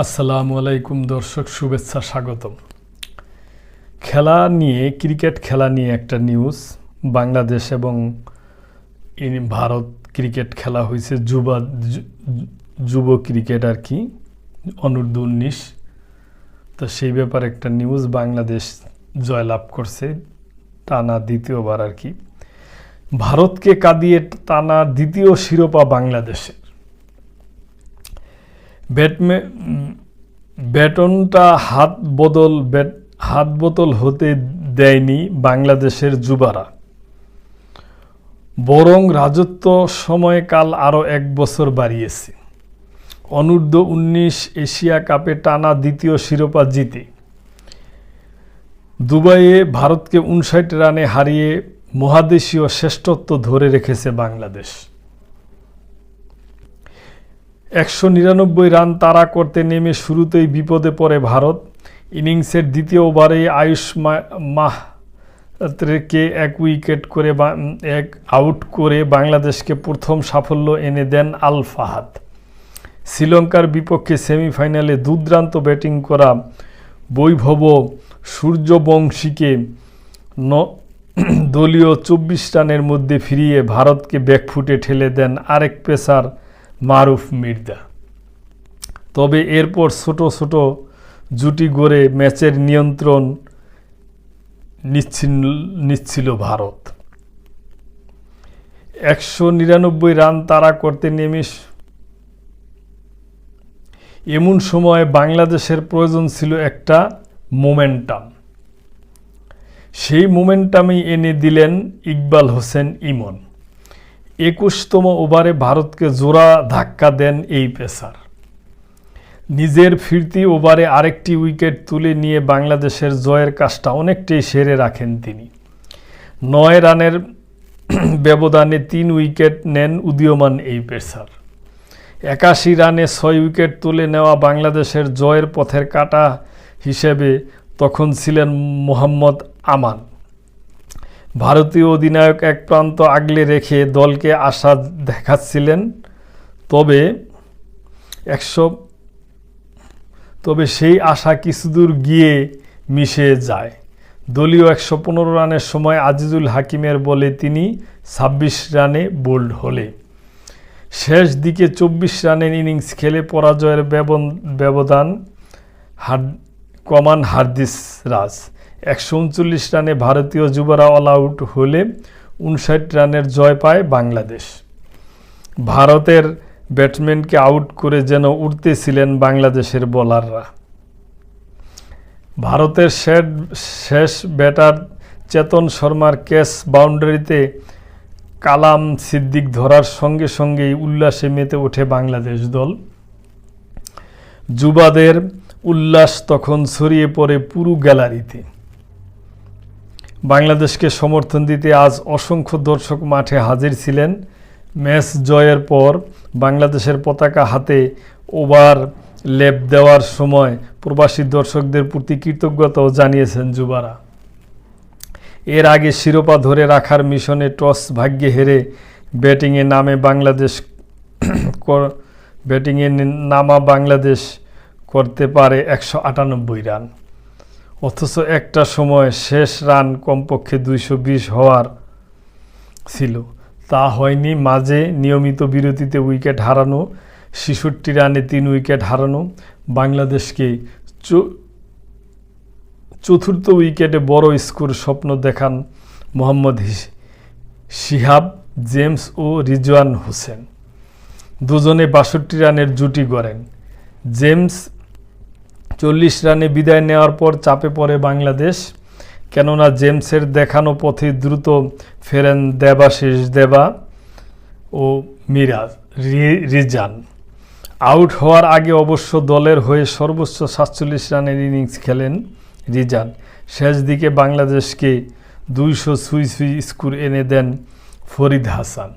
আসসালামু আলাইকুম দর্শক, শুভেচ্ছা, স্বাগতম। খেলা নিয়ে, ক্রিকেট খেলা নিয়ে একটা নিউজ। বাংলাদেশ এবং ভারত ক্রিকেট খেলা হয়েছে, যুব ক্রিকেট আর কি, অনূর্ধ্ব-19। তো সেই ব্যাপারে একটা নিউজ। বাংলাদেশ জয়লাভ করছে টানা দ্বিতীয়বার আর কি। ভারতকে কাঁদিয়ে টানা দ্বিতীয় শিরোপা বাংলাদেশের। ব্যাটনটা হাত বদল হতে দেয়নি বাংলাদেশের যুবারা, বরং রাজত্ব সময়কাল আরও 1 বছর বাড়িয়েছে। অনূর্ধ্ব-19 এশিয়া কাপে টানা দ্বিতীয় শিরোপা জিতে দুবাইয়ে ভারতকে 59 রানে হারিয়ে মহাদেশীয় শ্রেষ্ঠত্ব ধরে রেখেছে বাংলাদেশ। 199 রান তাড়া করতে নেমে শুরুতেই বিপদে পড়ে ভারত। ইনিংসের দ্বিতীয় ওভারেই আয়ুষ মাত্রেকে 1 উইকেট করে আউট করে বাংলাদেশকে প্রথম সাফল্য এনে দেন আল ফাহাদ। শ্রীলঙ্কার বিপক্ষে সেমিফাইনালে দুর্দান্ত ব্যাটিং করা বৈভব সূর্যবংশীকে দলীয় 24 রানের মধ্যে ফিরিয়ে ভারতকে ব্যাকফুটে ঠেলে দেন আরেক পেসার মারুফ মির্জা। তবে এরপর ছোট ছোট জুটি গড়ে ম্যাচের নিয়ন্ত্রণ নিচ্ছিল ভারত। 199 রান তাড়া করতে নেমে এমন সময় বাংলাদেশের প্রয়োজন ছিল একটা মোমেন্টাম। সেই মোমেন্টামই এনে দিলেন ইকবাল হোসেন ইমন। 21তম ওভারে ভারতকে জোড়া ধাক্কা দেন এই পেসার। নিজের ফিরতি ওভারে আরেকটি উইকেট তুলে নিয়ে বাংলাদেশের জয়ের কাজটা অনেকটাই সেরে রাখেন তিনি। 9 রানের ব্যবধানে 3 উইকেট নেন উদীয়মান এই পেসার। 81 রানে 6 উইকেট তুলে নেওয়া বাংলাদেশের জয়ের পথের কাঁটা হিসেবে তখন ছিলেন মোহাম্মদ আমান। ভারতীয় অধিনায়ক এক প্রান্ত আগলে রেখে দলকে আশা দেখাচ্ছিলেন। তবে সেই আশা কিছুদূর গিয়ে মিশে যায়। দলীয় 115 রানের সময় আজিজুল হাকিমের বলে তিনি 26 রানে বোল্ড হলে শেষ দিকে 24 রানের ইনিংস খেলে পরাজয়ের ব্যবধান কমান হার্দিস রাজ। 139 রানে ভারতীয় যুবরা অল আউট হলে 59 রানের জয় পায় বাংলাদেশ। ভারতের ব্যাটসম্যানকে আউট করে যেন উঠতেছিলেন বাংলাদেশের বোলাররা। ভারতের শেষ ব্যাটার চেতন শর্মার ক্যাচ বাউন্ডারিতে কালাম সিদ্দিক ধরার সঙ্গে সঙ্গেই উল্লাসে মেতে ওঠে বাংলাদেশ দল। যুবাদের উল্লাস তখন ছড়িয়ে পড়ে পুরো গ্যালারিতে। বাংলাদেশকে সমর্থন দিতে আজ অসংখ্য দর্শক মাঠে হাজির ছিলেন। ম্যাচ জয়ের পর বাংলাদেশের পতাকা হাতে ওভার লেপ দেওয়ার সময় প্রবাসী দর্শকদের প্রতি কৃতজ্ঞতাও জানিয়েছেন যুবারা। এর আগে শিরোপা ধরে রাখার মিশনে টস ভাগ্যে হেরে ব্যাটিংয়ে নামা বাংলাদেশ করতে পারে 198 রান। অথচ একটা সময় শেষ রান কমপক্ষে 220 হওয়ার ছিল, তা হয়নি। মাঝে নিয়মিত বিরতিতে উইকেট হারানো, 66 রানে 3 উইকেট হারানো বাংলাদেশকে চতুর্থ উইকেটে বড় স্কোর স্বপ্ন দেখান মোহাম্মদ শিহাব, জেমস ও রিজওয়ান হোসেন। দুজনে 62 রানের জুটি গড়েন। জেমস 40 রানে বিদায় নেওয়ার পর চাপে পড়ে বাংলাদেশ, কেননা জেমসের দেখানো পথে দ্রুত ফেরেন দেবাশিস দেবা ও রিজান। আউট হওয়ার আগে অবশ্য দলের হয়ে সর্বোচ্চ 47 রানের ইনিংস খেলেন রিজান। শেষ দিকে বাংলাদেশকে 200 ছুঁই স্কোর এনে দেন ফরিদ হাসান।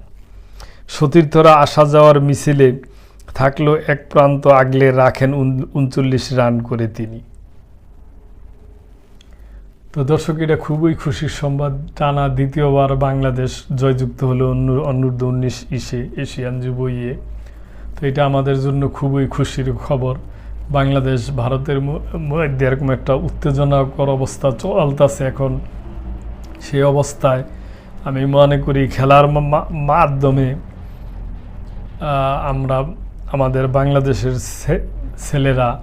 সতীর্থরা আসা যাওয়ার মিছিলে থাকলেও এক প্রান্ত আগলে রাখেন 39 রান করে তিনি। তো দর্শক, এটা খুবই খুশির সংবাদ। টানা দ্বিতীয়বার বাংলাদেশ জয়যুক্ত হলো অনূর্ধ্ব-19 এশিয়ান যুব ইয়ে। তো এটা আমাদের জন্য খুবই খুশির খবর। বাংলাদেশ ভারতের মধ্যে এরকম একটা উত্তেজনাকর অবস্থা চলতেছে এখন। সেই অবস্থায় আমি মনে করি খেলার মাধ্যমে আমরা আমাদের বাংলাদেশের ছেলেরা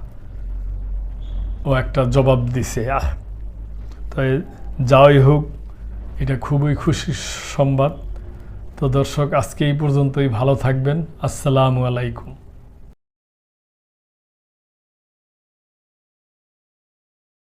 একটা জবাব দিছে। তাই যাই হোক, এটা খুবই খুশির সংবাদ। তো দর্শক, আজকে এই পর্যন্তই। ভালো থাকবেন। আসসালামু আলাইকুম।